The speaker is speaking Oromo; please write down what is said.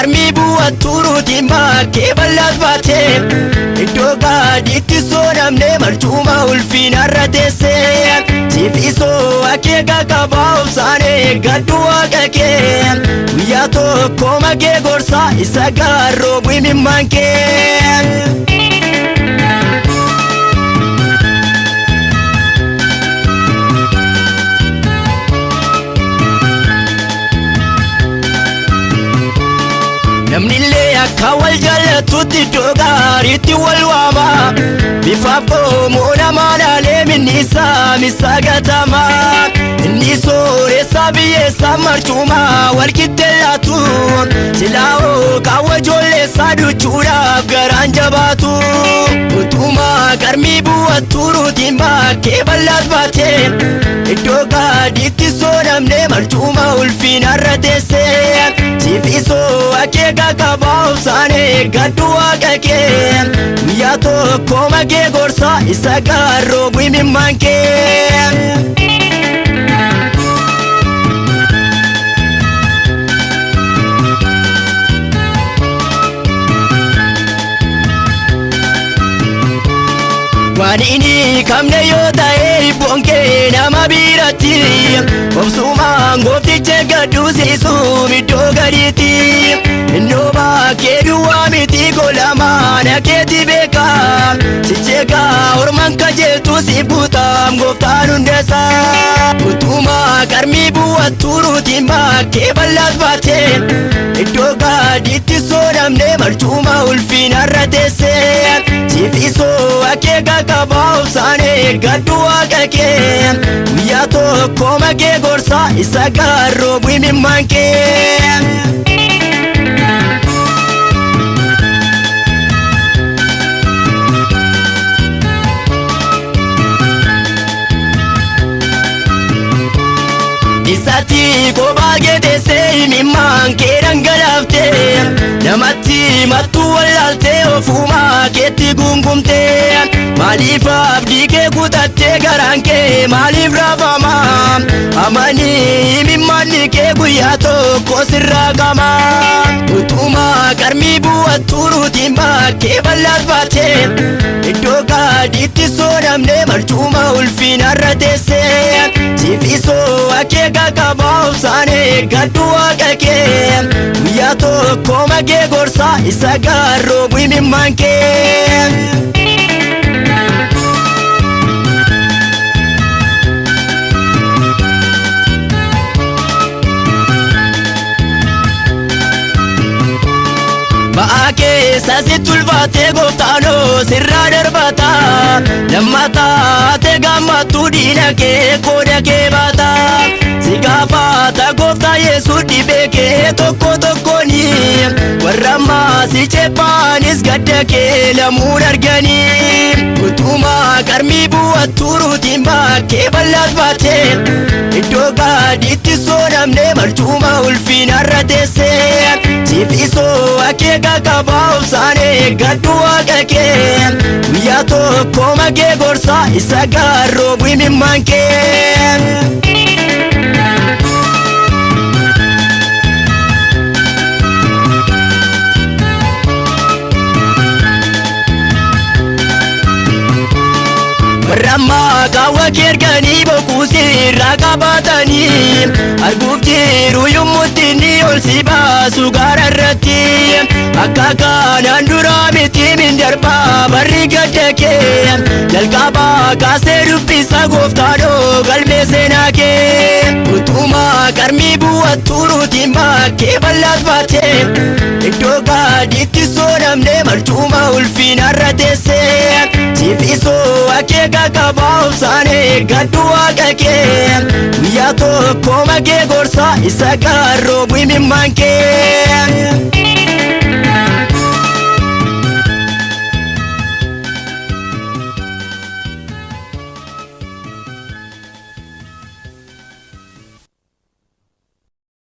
karmii bu'attu ruutiin bakkee bal'aas baate iddoo gaadiitti soodamnee marcuma ulfinarra teesse siifisoo akeeka qabaa obsaanee gaddu waaqa kee guyyaa tokko magee gorsaa isa gaarroo bu'imimmaan kee. Namnillee akka wal jaallatutti iddoo gaariitti wal waama bifaaf qomoo namaa laalee minni isaa misaa gatama inni sooressaa biyyeessaa marcuma wal qixxeellatu silaa'oo qaawwa ijoolleessaa duchuudhaaf garaan jabaatu utumaa karmii bu'attu ruutiin bakkee bal'aas baate iddoo gaadiitti soodamnee marcuma ulfinarra teesse siifisoo akeeka qabaa obsaanee gaddu waaqa kee guyyaa tokko magee gorsaa isa gaarroo bu'imimmaan kee. Waan inni kamne yoo ta'e bonkee nama biratti obsumaan goofticha gaddusiisuuf iddoo gadiitti innoo bakkee duwwaa miti golamaan akeeti beeka sicheekaa orman kajeeltu siif guutaam gooftaan hundeessaa utumaa karmii bu'attu ruutiin bakkee bal'aas baate iddoo gaadiitti soodamnee marcuma ulfinarra teesse siifisoo akeeka qabaa obsaanee gaddu waaqa kee guyyaa tokko magee gorsaa isa gaarroo bu'imimmaan kee. Isatti kophaa geetessee himimmaan kee dhangalaafte namatti mattuu wallaaltee ofumaa keetti gungumtee maaliif abdii kee kutattee garaan kee maaliif raafama amanii himimmaanni kee guyyaa tokko sirraa qaba utumaa karmii bu'attu ruutiin bakkee bal'aas baate iddoo gaadiitti soodamnee marcuma ulfinarra teesse siifisoo akeeka qabaa obsaanee gaddu waaqa kee guyyaa tokko magee gorsaa isa gaarroo bu'imimmaan kee. Ba'aa keessa sitti ulfaatee gooftaanoo sirraa darbata lammataa ta'e gammattuu diina kee qooda kee baata si gaafata gooftaa Yesuus dhibee kee tokko tokkooni warra ammaa si cephaanis gadda kee lamuun arganii utumaa karmii bu'attu ruutiin bakkee bal'aas baate iddoo gaadiitti soodamnee marcuma ulfinarra teesse siifisoo akeeka qabaa obsaanee gaddu waaqa kee guyyaa tokko magee gorsaa isa gaarroo bu'imimmaan kee. Ramma kaawwa keerganii bokuusirraa qabatanii arguuf jiru yommutti inni ol si baasu gaararratti akka kanaan dura miti min darbaa barri gadda kee jalqabaa kaasee dubbisa gooftaadhoo galmee seenaa kee utumaa karmii bu'attu ruutiin bakkee bal'aas baate iddoo gaadiitti soodamnee marcuma ulfinarra teesse siifisoo akeeka qabaa obsaanee gaddu waaqa kee guyyaa tokko magee gorsaa isa gaarroo bu'imimmaan kee.